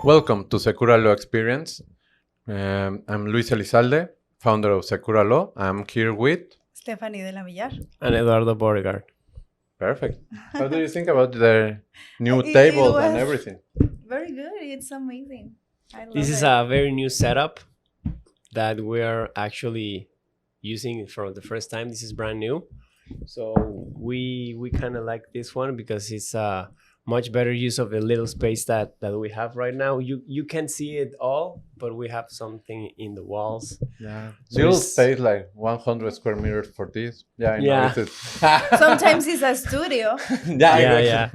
Welcome to Secura Law Experience. I'm Luis Elizalde, founder of Secura Law. I'm here with... Stephanie de la Villar. And Eduardo Beauregard. Perfect. How do you think about the new It tables and was everything? Very good. It's amazing. I love This is it. a very new setup that we're actually using for the first time. This is brand new. So we kind of like this one because it's a much better use of the little space that we have right now. You can see it all, but we have something in the walls. Yeah. So Little it's- space, like 100 square meters for this. Yeah, I know. Yeah. Sometimes it's a studio. Yeah.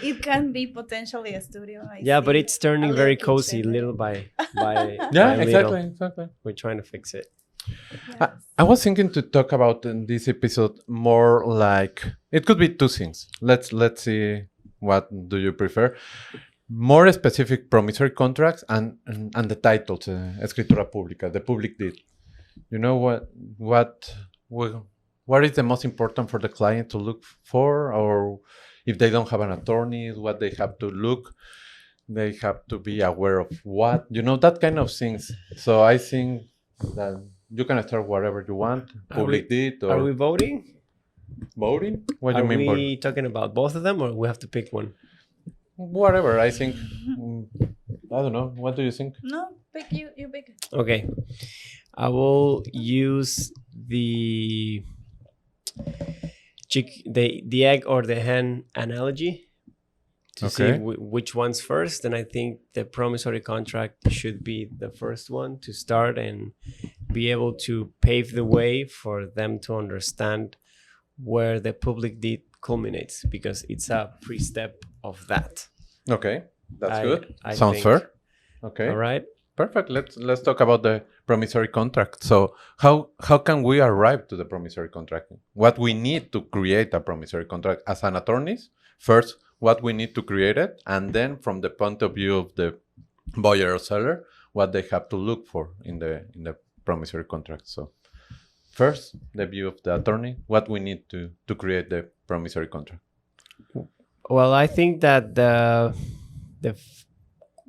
It can be potentially a studio. I Yeah, but see it's turning a very little cozy kitchen little by Yeah, by exactly, little. exactly. We're trying to fix it. there. I was thinking to talk about in this episode more like it could be two things. Let's see what do you prefer. More specific promissory contracts and the titles, escritura pública, the public deed. You know what is the most important for the client to look for, or if they don't have an attorney, what they have to look. They have to be aware of what, that kind of things. So I think that you can start whatever you want, public deed or Are we voting? voting. What do Are you mean we voting? talking about both of them, or we have to pick one? Whatever. I think. I don't know. What do you think? No, pick you pick. Okay, I will use the the egg or the hen analogy to see Okay. which one's first. And I think the promissory contract should be the first one to start and be able to pave the way for them to understand where the public deed culminates, because it's a pre-step of that. Okay, that's I- good. I Sounds think. fair. Okay. All right. Perfect. Let's talk about the promissory contract. So how can we arrive to the promissory contract? What we need to create a promissory contract as an attorneys? First, what we need to create it, and then from the point of view of the buyer or seller, what they have to look for in the promissory contract. So first, the view of the attorney, what we need to create the promissory contract. Well, I think that the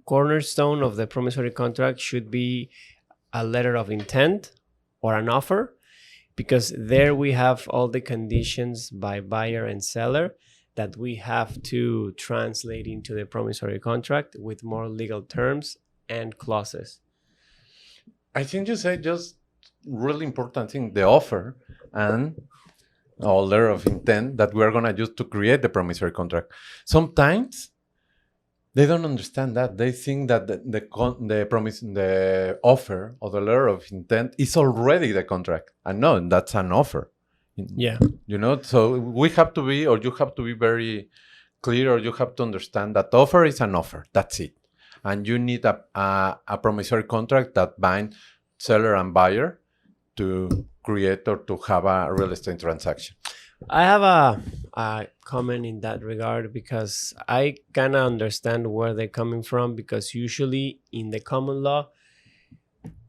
cornerstone of the promissory contract should be a letter of intent or an offer, because there we have all the conditions by buyer and seller that we have to translate into the promissory contract with more legal terms and clauses. I think you say just really important thing, the offer and a letter of intent that we're gonna use to create the promissory contract. Sometimes they don't understand that. They think that the offer or the letter of intent is already the contract. And no, that's an offer. Yeah. So we have to be, or you have to be very clear, or you have to understand that offer is an offer. That's it. And you need a promissory contract that binds seller and buyer to create or to have a real estate transaction. I have a comment in that regard, because I kind of understand where they're coming from, because usually in the common law,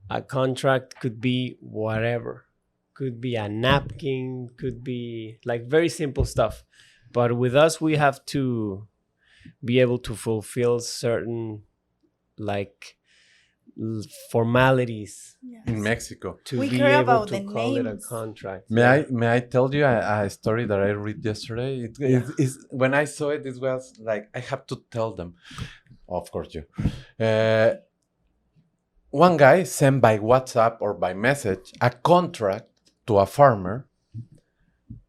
a contract could be whatever. Could be a napkin, could be like very simple stuff. But with us, we have to be able to fulfill certain like formalities Yes. In Mexico. to We be care able about to the call it a names. contract. May I tell you a story that I read yesterday? When I saw it, it was like I have to tell them. Of course, you. One guy sent by WhatsApp or by message a contract to a farmer.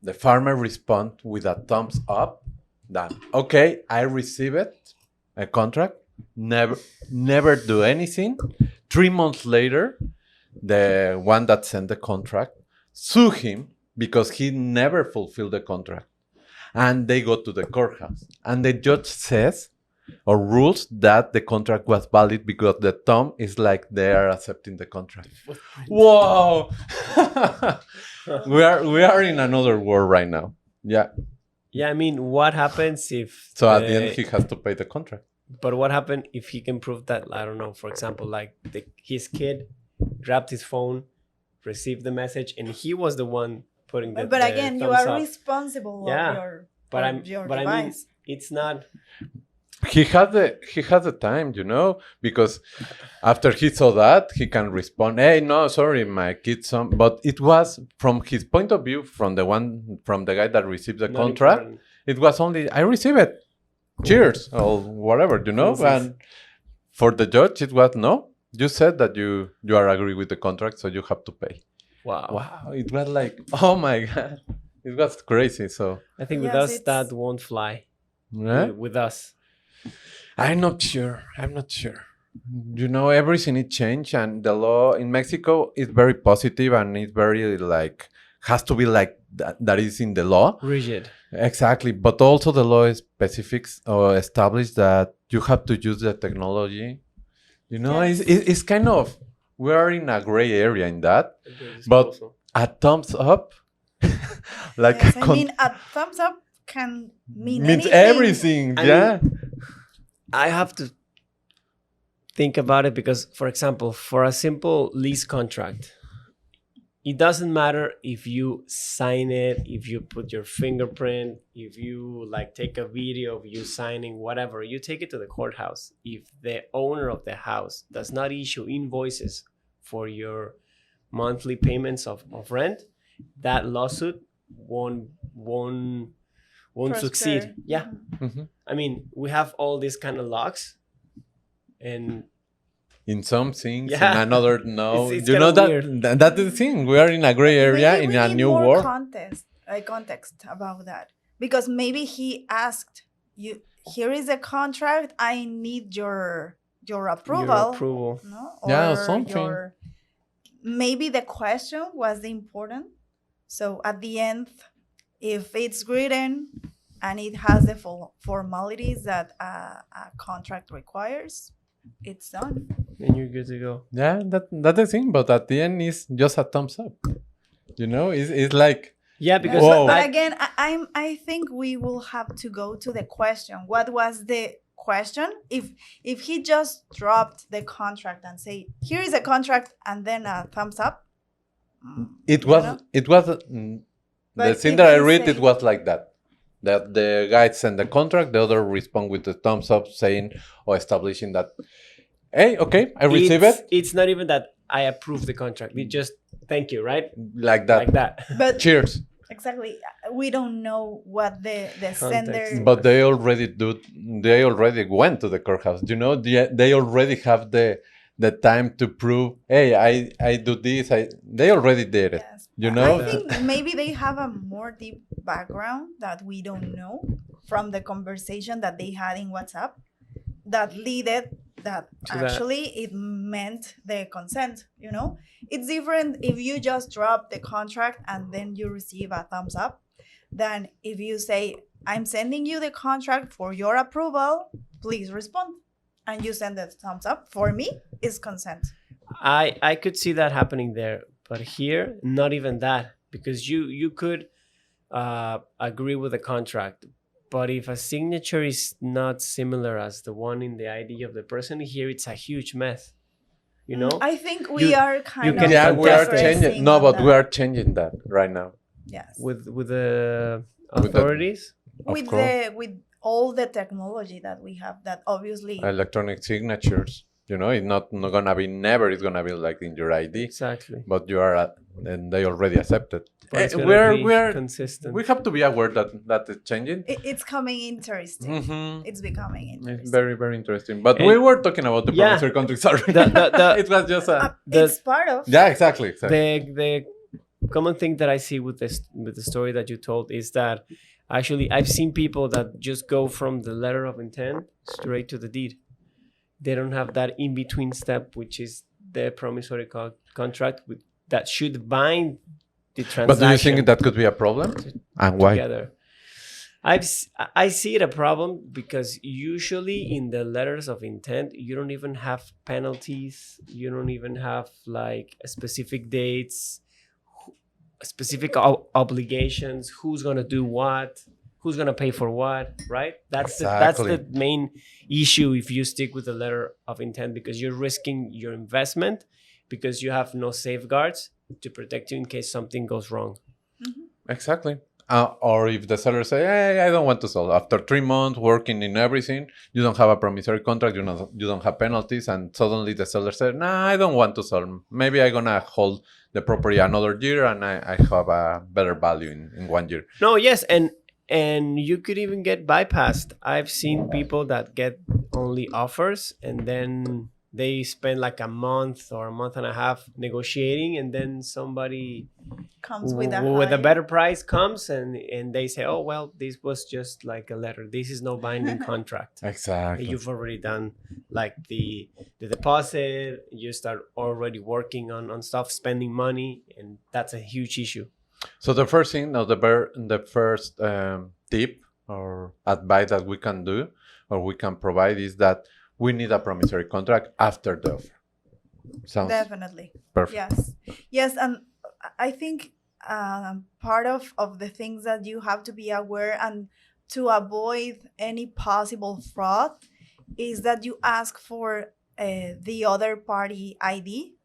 The farmer respond with a thumbs up. That okay, I receive it, a contract. Never do anything. 3 months later, the one that sent the contract sue him because he never fulfilled the contract. And they go to the courthouse. And the judge says or rules that the contract was valid because the thumb is like they are accepting the contract. Whoa! we are in another world right now. Yeah. Yeah, I mean, what happens if... So at the end, he has to pay the contract. But what happened if he can prove that, I don't know, for example, like his kid grabbed his phone, received the message, and he was the one putting the But the again, you thumbs are up. responsible Yeah, of your, But of your I mean, device. it's not... he had the time, because after he saw that, he can respond, "Hey, no, sorry, my kid." But it was from his point of view, from the guy that received the Not contract. important. It was only, I receive it. Cheers or whatever, Princess. And for the judge, it was no. You said that you are agree with the contract, so you have to pay. Wow. Wow, it was like, oh my god, it was crazy. So, I think with Yes, us it's- that won't fly. yeah? With us. I'm not sure. Everything is changed, and the law in Mexico is very positive, and it's very like has to be like that is in the law. Rigid. Exactly, but also the law is specific or established that you have to use the technology. Yes. It's kind of we are in a gray area in that. But a thumbs up, like Yes, a I mean, a thumbs up can mean means anything. everything. I Yeah. I have to think about it because, for example, for a simple lease contract, it doesn't matter if you sign it, if you put your fingerprint, if you like take a video of you signing, whatever, you take it to the courthouse. If the owner of the house does not issue invoices for your monthly payments of rent, that lawsuit won't succeed. Prosper. Yeah. Mhm. I mean, we have all these kind of locks, and In some things, Yeah. in another, no. It's You know kinda that weird. that's the thing. We are in a gray area Maybe in we a need new more world. context about that, because maybe he asked you, "Here is a contract. I need your approval." your approval. No? Yeah, Or something. maybe the question was the important. So at the end, if it's written and it has the full formalities that a contract requires, it's done. And you're good to go. Yeah, that's the thing. But at the end, it's just a thumbs up. It's like Yeah, because Whoa. But I, again, I think we will have to go to the question. What was the question? If he just dropped the contract and say, "Here is a contract," and then a thumbs up. it you was. know? It was. The But thing if that I you read, say- it was like that. That the guy sent the contract, the other respond with the thumbs up, saying or establishing that, hey, okay, I receive it it's not even that I approve the contract. It just thank you, right? like that. Like that. But Cheers. exactly, we don't know what the sender. But they already went to the courthouse. They already have the time to prove, hey, I do this. They already did it. Yes. You know? I think maybe they have a more deep background that we don't know from the conversation that they had in WhatsApp that leaded that To that. actually it meant the consent. It's different if you just drop the contract and then you receive a thumbs up than if you say, "I'm sending you the contract for your approval, please respond," and you send the thumbs up. For me, is consent. I could see that happening there, but here, not even that, because you could agree with the contract, but if a signature is not similar as the one in the ID of the person, here it's a huge mess. I think we You- are kind can of Yeah, we are contest changing. No, on but we that. are changing that right now. Yes. with the With the- authorities. Of with course. with all the technology that we have, that obviously Electronic signatures. It's not gonna be never. It's gonna be like in your ID, Exactly. but you are, and they already accepted. But it's gonna be We're consistent. we have to be aware that it's changing. it's coming interesting. Mhm. It's becoming interesting. It's very, very interesting. But And- we were talking about the Yeah. promissory contract. Sorry, The- it was just a. the- It's part of. Yeah, exactly. the common thing that I see with the story that you told is that actually I've seen people that just go from the letter of intent straight to the deed. They don't have that in between step, which is the promissory contract that should bind the transaction. But do you think that could be a problem? And why? together. I see it a problem because usually in the letters of intent you don't even have penalties, you don't even have like specific dates, specific obligations, who's gonna do what, who's gonna pay for what, right? That's Exactly. the main issue if you stick with the letter of intent, because you're risking your investment because you have no safeguards to protect you in case something goes wrong. Exactly. or if the seller say, hey, I don't want to sell. After 3 months working in everything, you don't have a promissory contract, you don't have penalties, and suddenly the seller said, nah, I don't want to sell. Maybe I'm gonna hold the property another year and I have a better value in 1 year. No, yes, and you could even get bypassed. I've seen people that get only offers and then they spend like a month or a month and a half negotiating, and then somebody Comes with a with a high- better price comes and they say, oh well, this was just like a letter, this is no binding contract. Exactly. You've already done like the deposit, you start already working on stuff, spending money, and that's a huge issue. So the first thing, or the first tip or advice that we can do or we can provide is that we need a promissory contract after the offer. Sounds Definitely. perfect. Yes, and I think part of the things that you have to be aware and to avoid any possible fraud is that you ask for the other party ID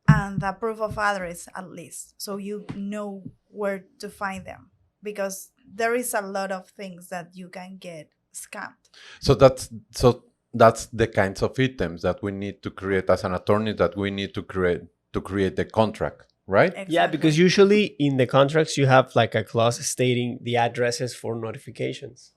and the proof of address at least, so you know where to find them, because there is a lot of things that you can get scammed. So that's the kinds of items that we need to create as an attorney, that we need to create the contract, right? Yeah, Exactly. because usually in the contracts you have like a clause stating the addresses for notifications,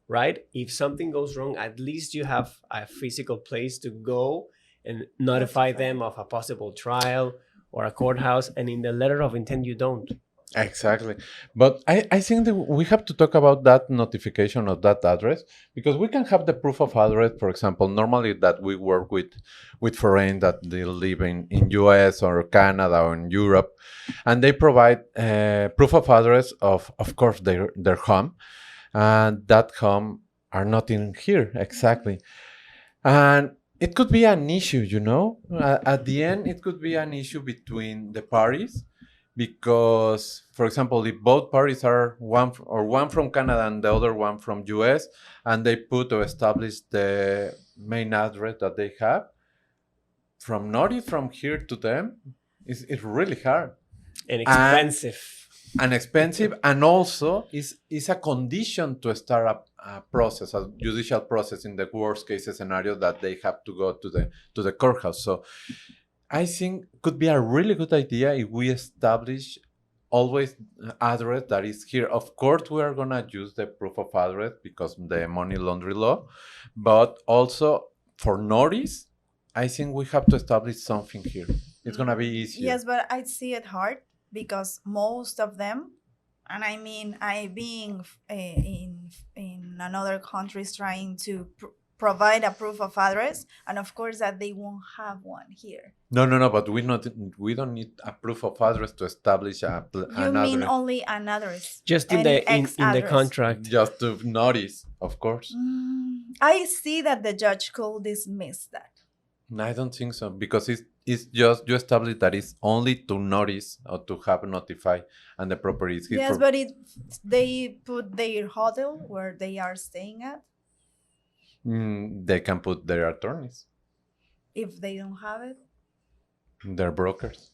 right? If something goes wrong, at least you have a physical place to go and notify them of a possible trial or a courthouse, and in the letter of intent you don't. Exactly. But I think that we have to talk about that notification of that address, because we can have the proof of address, for example, normally that we work with foreign that they live in US or Canada or in Europe, and they provide proof of address of course, their home, and that home are not in here exactly. And it could be an issue, at the end, it could be an issue between the parties, because, for example, if both parties are one from Canada and the other one from US, and they put or establish the main address that they have, from notice from here to them, it's really hard And expensive. and expensive, and also is a condition to start a process, a judicial process, in the worst case scenario that they have to go to the courthouse. So I think could be a really good idea if we establish always address that is here. Of course, we are gonna use the proof of address because the money laundry law, but also for notice, I think we have to establish something here. It's gonna be easier. Yes, but I see it hard because most of them, and I mean, I being in another countries trying to provide a proof of address, and of course that they won't have one here. No, but we don't need a proof of address to establish You an mean address. only an address? Just in An the in the ex-address. contract. Just to notice, of course. I see that the judge could dismiss that. No, I don't think so, because it's just you establish that it's only to notice or to have notified, and the property is here. Yes, but they put their hotel where they are staying at They can put their attorneys, if they don't have it. their brokers.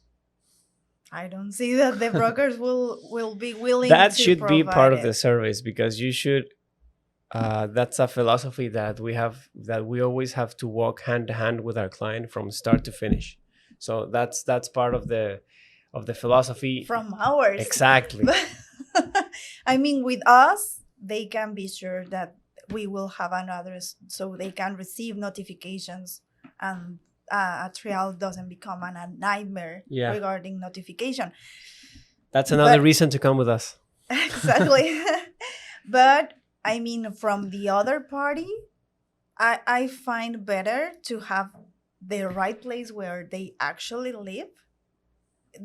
I don't see that the brokers will be willing. That to should be part provide of the it. service, because you should that's a philosophy that we have, that we always have to walk hand to hand with our client from start to finish. So that's part of the philosophy. From ours. Exactly. I mean, with us, they can be sure that we will have an address, so they can receive notifications, and a trial doesn't become a nightmare Yeah. regarding notification. That's another But- reason to come with us. Exactly. But I mean, from the other party, I find better to have the right place where they actually live.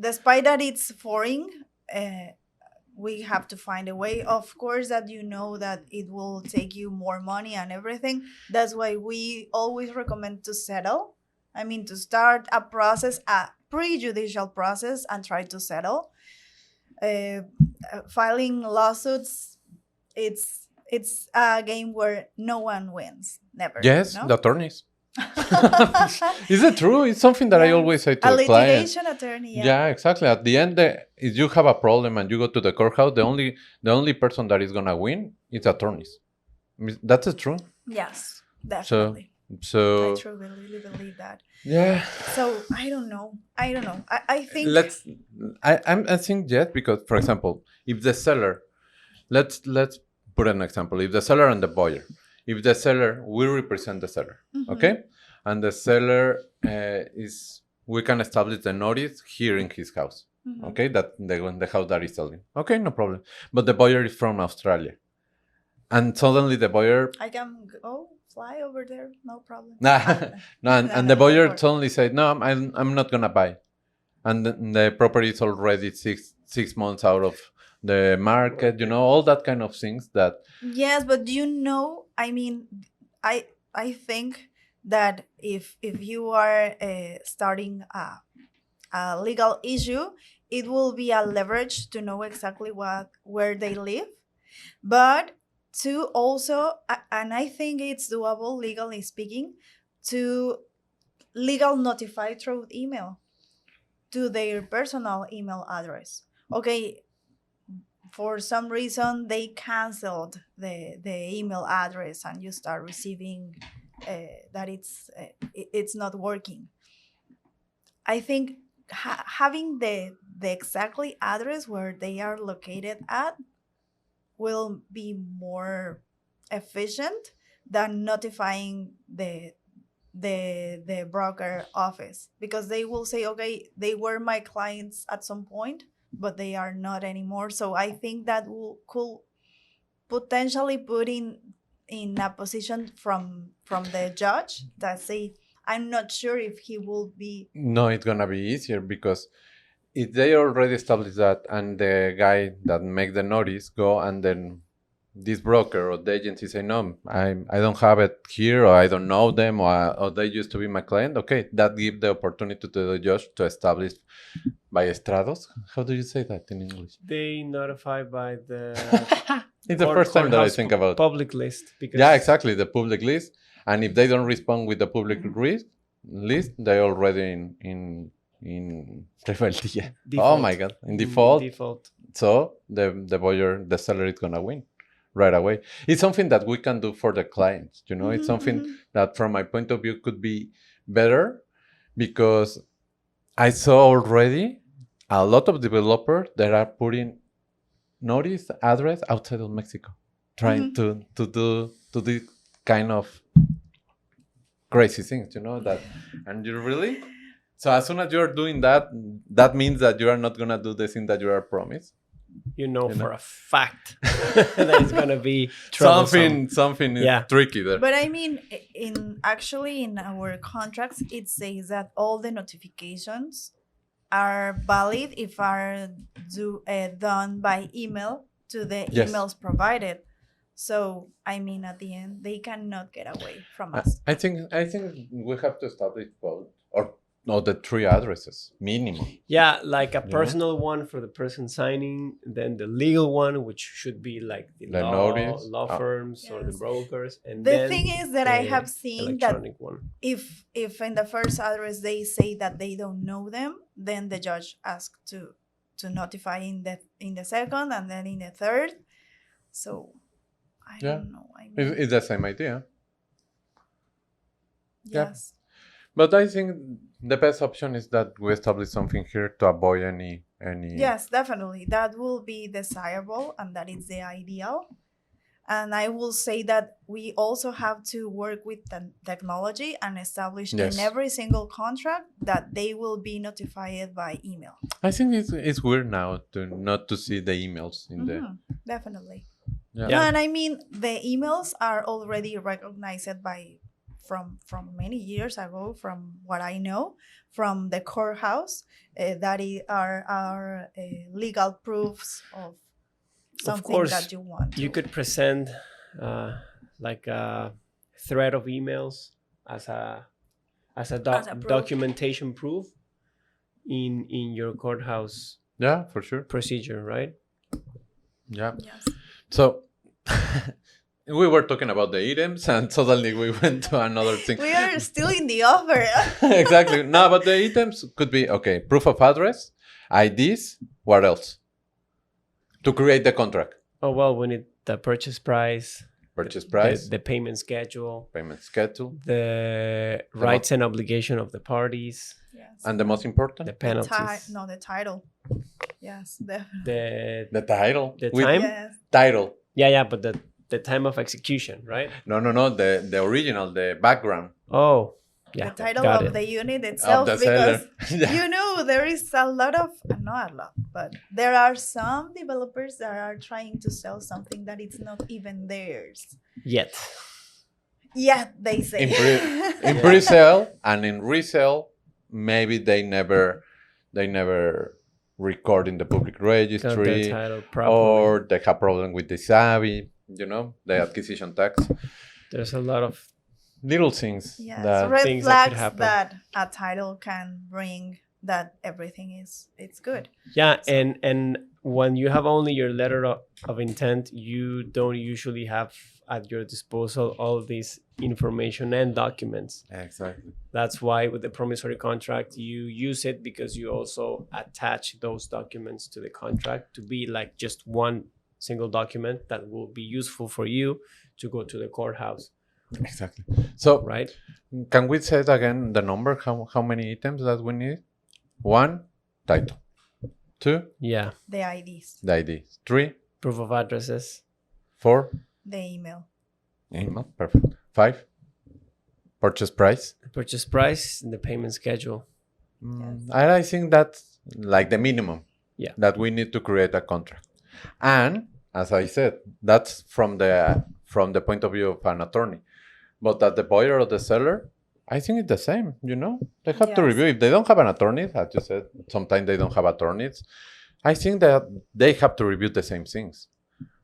Despite that it's foreign, we have to find a way. Of course, that you know that it will take you more money and everything. That's why we always recommend to settle. I mean, to start a process, a pre-judicial process, and try to settle. Filing lawsuits, it's a game where no one wins. Never. Yes, no? the attorneys. Is it true? It's something that I Yeah. always say to A the client. litigation attorney. Yeah, exactly. At the end, if you have a problem and you go to the courthouse, the only person that is gonna win is attorneys. That's true. Yes, definitely. I So truly really believe that. yeah, So I don't know. I think let's. I think yes, because for example, if the seller, let's put an example. If the seller and the buyer, if the seller, we represent the seller, Mhm. okay, and the seller is, we can establish the notice here in his house. Mhm. Okay, that the house that is selling. Okay, no problem. But the buyer is from Australia, and suddenly the buyer, I can go fly over there, no problem. no, and No, the no, buyer of course. suddenly said, no, I'm not gonna buy, and the property is already six months out of the market. All that kind of things that. Yes, but I mean, I think that if you are starting a legal issue, it will be a leverage to know exactly where they live, but to also and I think it's doable legally speaking to legal notify through email to their personal email address. Okay, for some reason they canceled the email address and you start receiving that it's not working. I think having the exactly address where they are located at will be more efficient than notifying the broker office, because they will say, okay, they were my clients at some point but they are not anymore. So I think that could potentially put in a position from the judge that say, I'm not sure if he will be. No, it's gonna be easier because if they already established that, and the guy that make the notice go, and then this broker or the agency say, no, I don't have it here, or I don't know them, or they used to be my client. Okay, that give the opportunity to the judge to establish by estrados. How do you say that in English? They notify by the It's the first time that I think about. public list, because Yeah, exactly, the public list. And if they don't respond with the public list, they're already in rebeldía. Oh my God, in default. default. So the seller is gonna win right away. It's something that we can do for the clients. It's something that, from my point of view, could be better, because I saw already a lot of developers that are putting notice address outside of Mexico, trying to do this kind of crazy things, that, and you really. So as soon as you're doing that, that means that you are not gonna do the thing that you are promised. For a fact that it's gonna be troublesome. Something Yeah. is tricky there. But I mean, in our contracts, it says that all the notifications are valid if are done by email to the Yes. emails provided. So I mean, at the end, they cannot get away from us. I think we have to establish both, or no, the 3 addresses minimum. Yeah, like a personal one for the person signing, then the legal one, which should be like the The notice. law firms or the Yes. brokers, and The then thing is that I the have seen that electronic one. if in the first address they say that they don't know them, then the judge asks to notify in the second and then in the third. So I Yeah. don't know. I mean, It's the same idea. yeah. yes. But I think the best option is that we establish something here to avoid any. Yes, definitely. That will be desirable and that is the ideal. And I will say that we also have to work with the technology and establish Yes. in every single contract that they will be notified by email. I think it's weird now not to see the emails in the. Mhm, definitely. Yeah. No, and I mean the emails are already recognized by from many years ago, from what I know, from the courthouse, that are legal proofs of something course, that you want. You to- could present like a thread of emails as a As a proof. documentation proof in your courthouse Yeah, for sure. procedure, right? Yeah. Yes. So we were talking about the items, and suddenly we went to another thing. We are still in the offer. Exactly. No, but the items could be okay. Proof of address, IDs. What else? To create the contract, Oh well, we need the purchase price, purchase price, the payment schedule, payment schedule, the rights and obligation of the parties, Yes. and the most important, the penalties, The title. Yes, the the title. The With time? yes. title. yeah, but the time of execution, right? No. The original, the background Oh, yeah, The title got of it. the unit itself, of the because seller. Yeah. you know there is a lot of, not a lot, but there are some developers that are trying to sell something that it's not even theirs. Yet. Yeah, they say. In pre-sale and in resale, maybe they never record in the public Got the registry, title properly. or they have problem with the SAVI, the acquisition tax. There's a lot of Little things Yes, that red things that could flags happen. that a title can bring, that everything it's good. yeah, So- and when you have only your letter of intent, you don't usually have at your disposal all these information and documents. exactly. That's why with the promissory contract, you use it because you also attach those documents to the contract to be like just one single document that will be useful for you to go to the courthouse, Exactly. So right? can we say it again the number? How many items that we need? 1, title. 2, Yeah. The IDs, the ID. 3, Proof of addresses. 4, the email. email. Perfect. 5, purchase price. The purchase price and the payment schedule. And I think that's like the minimum. Yeah. That we need to create a contract. And as I said, that's from the point of view of an attorney. But at the buyer or the seller, I think it's the same, They have to Yes. review. If they don't have an attorney, as you said, sometimes they don't have attorneys. I think that they have to review the same things.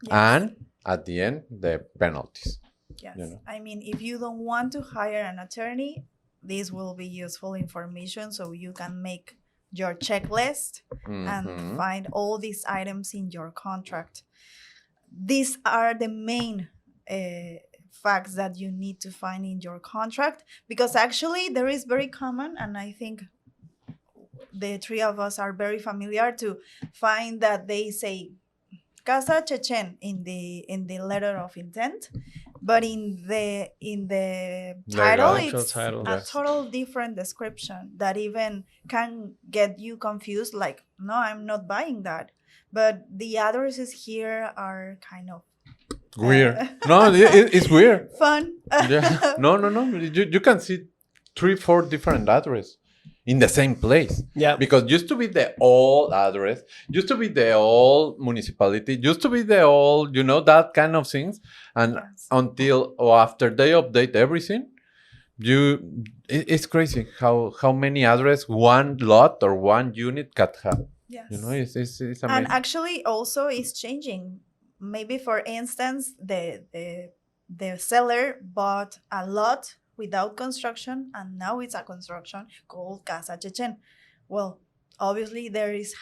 Yes. And at the end, the penalties. Yes. you know. I mean, if you don't want to hire an attorney, this will be useful information so you can make your checklist and Mhm. find all these items in your contract. These are the main facts that you need to find in your contract, because actually there is very common, and I think the three of us are very familiar to find that they say Casa Chechen in the letter of intent, but in the title Legal. it's Title. a Yes. total different description that even can get you confused, like, no, I'm not buying that, but the addresses here are kind of Weird. No, it's weird. fun. Yeah. No. You can see 3-4 different addresses in the same place. Yeah. Because used to be the old address, used to be the old municipality, used to be the old, that kind of things. And Yes. until or after they update everything, it's crazy how many address one lot or one unit can have. Yes. It's amazing. And actually also it's changing. Maybe for instance the seller bought a lot without construction and now it's a construction called Casa Chechen. Well, obviously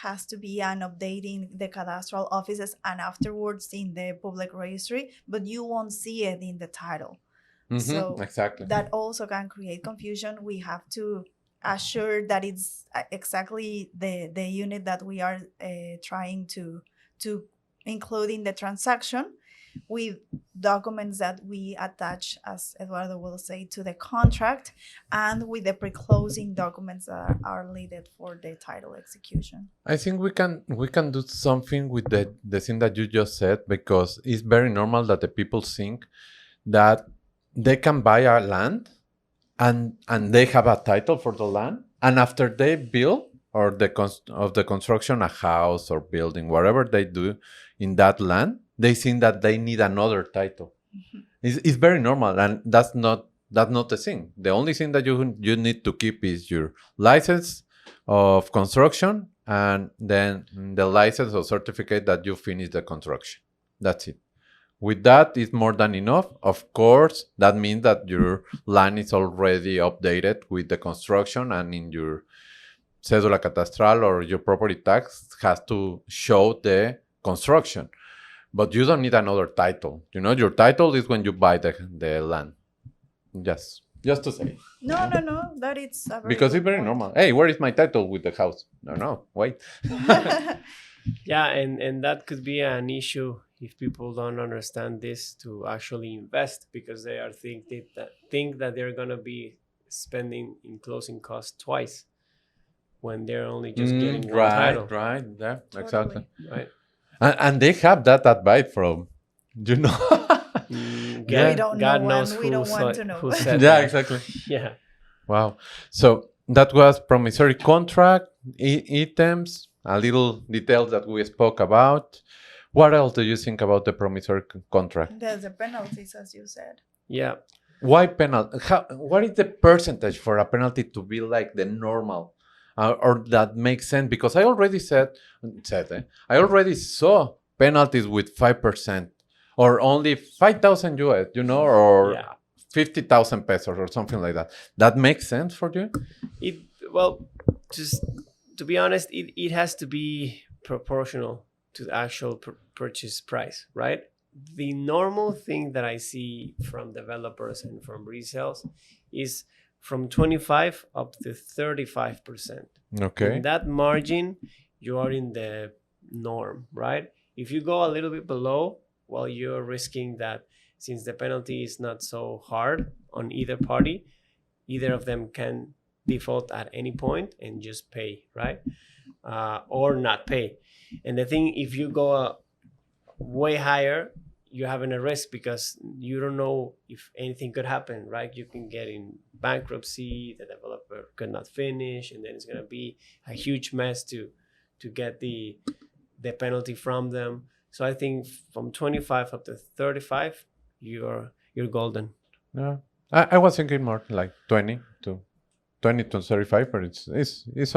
has to be an update in the cadastral offices and afterwards in the public registry, but you won't see it in the title. Mhm, so exactly. That also can create confusion. We have to assure that it's exactly the unit that we are trying to include in the transaction, with documents that we attach, as Eduardo will say, to the contract, and with the pre-closing documents that are needed for the title execution. I think we can do something with the thing that you just said, because it's very normal that the people think that they can buy a land and they have a title for the land, and after they build or the construction a house or building, whatever they do in that land, they think that they need another title. It's very normal, and that's not the thing. The only thing that you need to keep is your license of construction and then the license or certificate that you finished the construction. That's it. With that, it's more than enough. Of course, that means that your land is already updated with the construction, and in your cédula catastral or your property tax has to show the construction. But you don't need another title. You know, your title is when you buy the land. Just to say. No, that it's a very Because good it's very point. normal. Hey, where is my title with the house? No, wait. Yeah, and that could be an issue if people don't understand this to actually invest because they are think that they're gonna be spending in closing costs twice when they're only just getting one title, Right, yeah, exactly. right? And they have that advice from, you know. God, We don't God know knows and we don't want to know. who said Yeah, that. exactly. Yeah. Wow. So that was promissory contract, items, a little details that we spoke about. What else do you think about the promissory contract? There's the penalties, as you said. Yeah. Why penalty? What is the percentage for a penalty to be like the normal, or that makes sense? Because I already I already saw penalties with 5% or only 5,000 US, you know, or Yeah. 50,000 pesos or something like that. That makes sense for you? Well, just to be honest, it has to be proportional to the actual purchase price, right? The normal thing that I see from developers and from resales is from 25 up to 35%. Okay. In that margin, you are in the norm, right? If you go a little bit below, well, you're risking that since the penalty is not so hard on either party, either of them can default at any point and just pay, right? Or not pay. And the thing, if you go way higher, you're having a risk because you don't know if anything could happen, right? You can get in bankruptcy, the developer could not finish, and then it's going to be a huge mess to get the penalty from them. So I think from 25 up to 35, you're golden. Yeah. I was thinking more like 20 to 35, but it's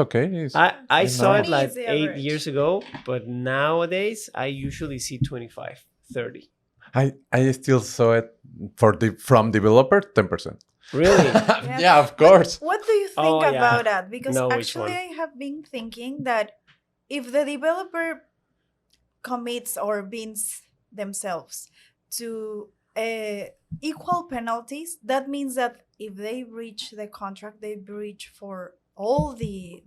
okay. I it's saw normal. it like It's the 8 average. years ago, but nowadays I usually see 25, 30. I still saw it from developer 10%. Really? Yeah, of course. What do you think Oh, yeah. about that? Because Know which actually, one. I have been thinking that if the developer commits or binds themselves to equal penalties, that means that if they breach the contract, they breach for all the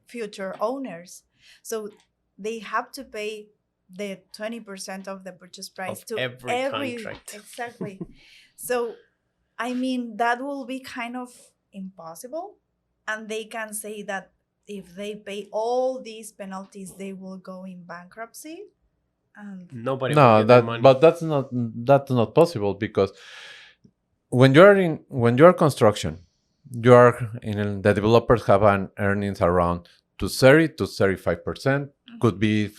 future owners. So they have to pay the 20% of the purchase price Of to every contract. Exactly. So I mean, that will be kind of impossible. And they can say that if they pay all these penalties, they will go in bankruptcy. And Nobody will No, get their money. but that's not possible because when you're construction, the developers have an earnings around to 30 to 35%. Could be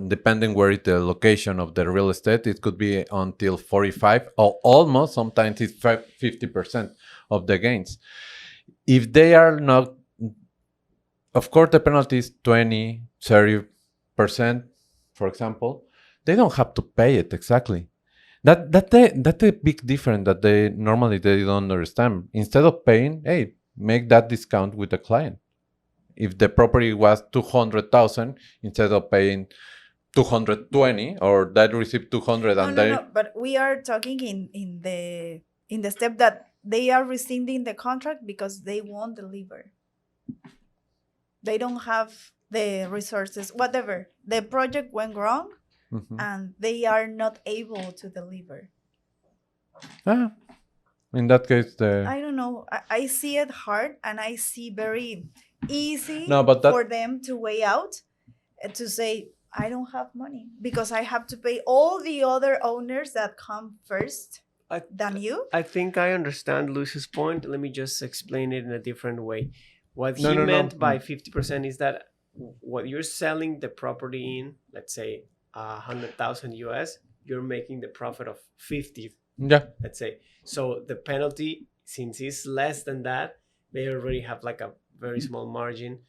depending where is the location of the real estate, it could be until 45 or almost sometimes it's 50% of the gains. If they are not, of course the penalty is 20, 30%, for example, they don't have to pay it exactly. That's a big difference that they don't understand. Instead of paying, hey, make that discount with the client. If the property was 200,000, instead of paying 220 or that received 200 and no, but we are talking in the step that they are rescinding the contract because they won't deliver. They don't have the resources, whatever. The project went wrong and they are not able to deliver. In that case, I don't know. I see it hard and I see very easy but for them to weigh out to say, I don't have money because I have to pay all the other owners that come first than you. I think I understand Luis's point. Let me just explain it in a different way. What he meant by 50% is that what you're selling the property in, let's say 100,000 US, you're making the profit of 50. Yeah. Let's say. So the penalty, since it's less than that, they already have like a very small margin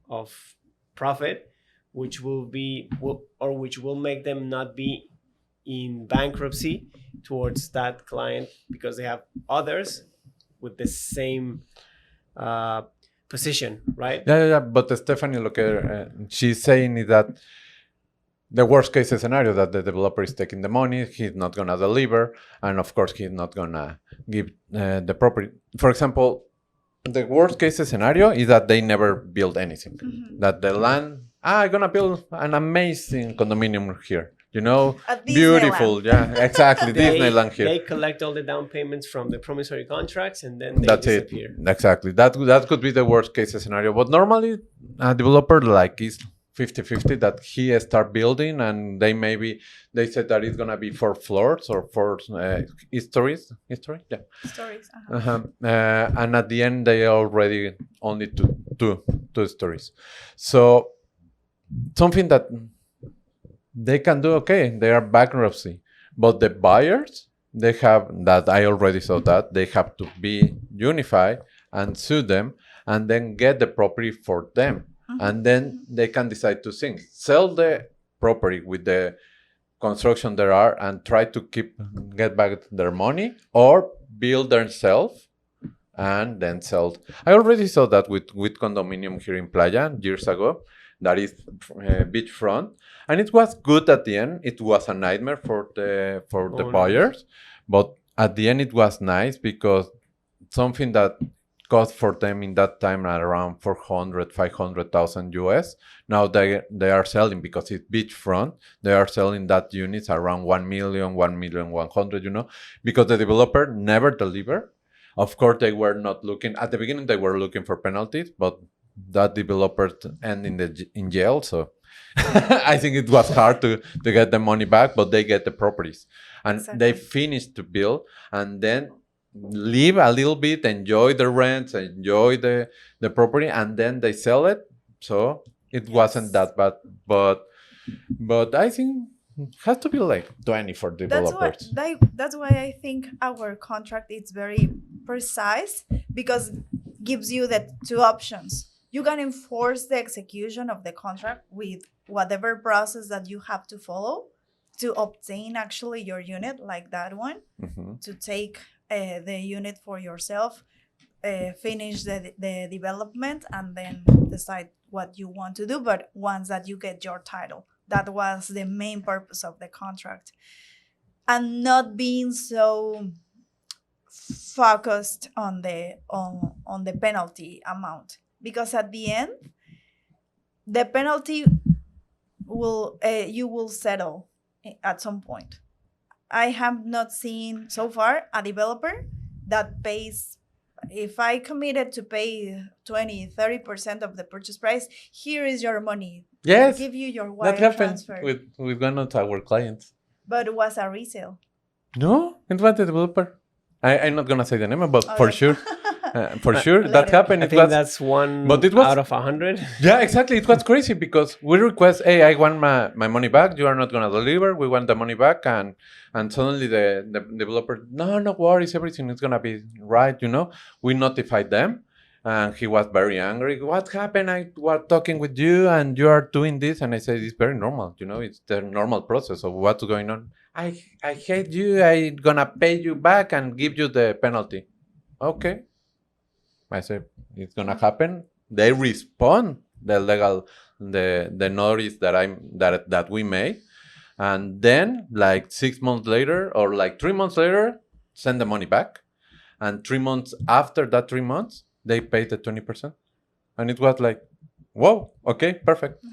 of profit, which will make them not be in bankruptcy towards that client because they have others with the same position, right? Yeah. But Stephanie, look, she's saying is that the worst case scenario that the developer is taking the money, he's not gonna deliver, and of course he's not gonna give the property. For example, the worst case scenario is that they never build anything. That the land, I'm gonna build an amazing condominium here. At Beautiful, Disneyland. yeah, exactly, Disneyland here. They collect all the down payments from the promissory contracts and then they That's disappear. it. Exactly. That could be the worst case scenario. But normally, a developer like is 50-50 that he start building, and they said that it's gonna be 4 floors or 4 stories. Yeah. Stories. And at the end, they already only two stories. So something that they can do, okay, they are bankruptcy, but the buyers, they have that. I already saw that they have to be unified and sue them, and then get the property for them, and then they can decide two things: sell the property with the construction there are, and try to get back their money, or build themselves and then sell. I already saw that with condominium here in Playa years ago. That is beachfront, and it was good at the end. It was a nightmare for the buyers, but at the end it was nice because something that cost for them in that time around 500,000 US. Now they are selling, because it's beachfront. They are selling that units around 1 million, 1,100,000. Because the developer never delivered. Of course, they were not looking at the beginning. They were looking for penalties, but that developer ended in jail. So I think it was hard to get the money back, but they get the properties, and they finished to build, and then live a little bit, enjoy the rents, enjoy the property, and then they sell it. So it wasn't that bad, but I think it has to be like 20 for developers. That's why I think our contract is very precise, because gives you the two options. You can enforce the execution of the contract with whatever process that you have to follow to obtain actually your unit, like that one, to take the unit for yourself, finish the development, and then decide what you want to do. But once that you get your title, that was the main purpose of the contract, and not being so focused on the penalty amount, because at the end the penalty will you will settle at some point. I have not seen so far a developer that pays, if I committed to pay 20-30% of the purchase price, here is your money. Yes, give you your wire that happened transfer. with one of our clients. But it was a resale. No, it was the developer. I'm not gonna say the name, but for sure, Later. that happened. I think that's one but it was, out of 100. Yeah, exactly. It was crazy because we request, hey, I want my money back. You are not gonna deliver. We want the money back, and suddenly the developer, no worries, everything is gonna be right. We notified them, and he was very angry. What happened? I was talking with you, and you are doing this, and I said it's very normal. It's the normal process of what's going on. I hate you. I'm gonna pay you back and give you the penalty. Okay. I said it's gonna happen. They respond the notice that we made, and then like 6 months later or like 3 months later, send the money back, and 3 months after that 3 months, they paid the 20%, and it was like, whoa, okay, perfect.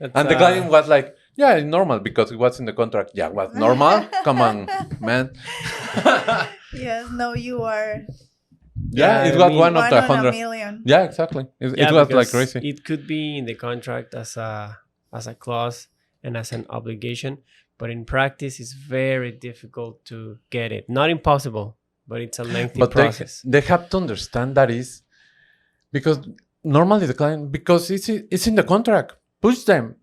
And the client was like, yeah, it's normal because it was in the contract. Yeah, it was normal. Come on, man. Yes, no, you are. Yeah, it was one of the 100 100. million. Yeah, exactly. It was like crazy. It could be in the contract as a clause and as an obligation, but in practice, it's very difficult to get it. Not impossible, but it's a lengthy process. They have to understand that is because normally the client, because it's in the contract, push them.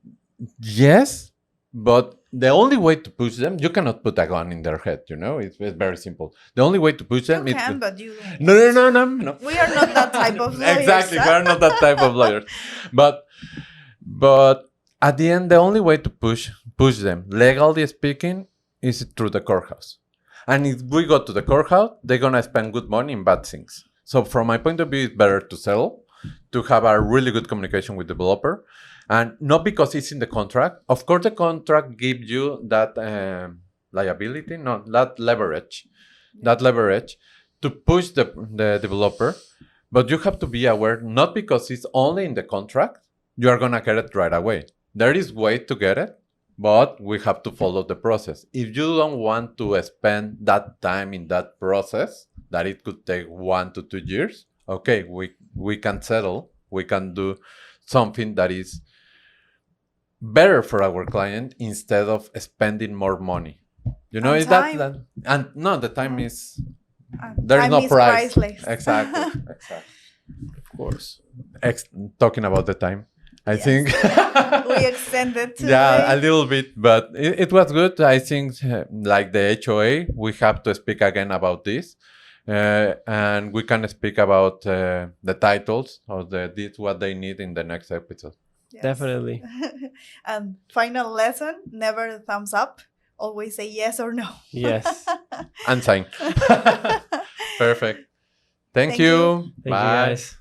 Yes, but the only way to push them, you cannot put a gun in their head. It's very simple. The only way to push them You is can, but you. No. We are not that type of lawyers. Exactly, we are not that type of lawyers. But at the end, the only way to push them, legally speaking, is through the courthouse. And if we go to the courthouse, they're gonna spend good money in bad things. So from my point of view, it's better to sell, to have a really good communication with the developer, and then get the property. And then, like 6 months later or like 3 months later, send the money back, and 3 months after that 3 months, they paid the 20%. And it was like, whoa, okay, perfect. And the client was like, yeah, it's normal because it was in the contract. We notified them, and he was very angry. What happened? I was talking with you, and you are doing this, and I said it's very normal. The developer And not because it's in the contract. Of course, the contract gives you that liability, no, that leverage to push the developer. But you have to be aware, not because it's only in the contract, you are going to get it right away. There is way to get it, but we have to follow the process. If you don't want to spend that time in that process, that it could take 1 to 2 years, okay, we can settle. We can do something that is better for our client instead of spending more money. You know, And is that, time. that and no, the time is And there's time no is price. priceless. Exactly. Of course. Talking about the time, I Yes. think We extended today. yeah, a little bit, but it was good. I think like the HOA, we have to speak again about this. And we can speak about the titles or what they need in the next episode. Yes. Definitely. And final lesson: never thumbs up. Always say yes or no. Yes. And sign. Perfect. Thank Thank you. you. Thank you, Bye. guys.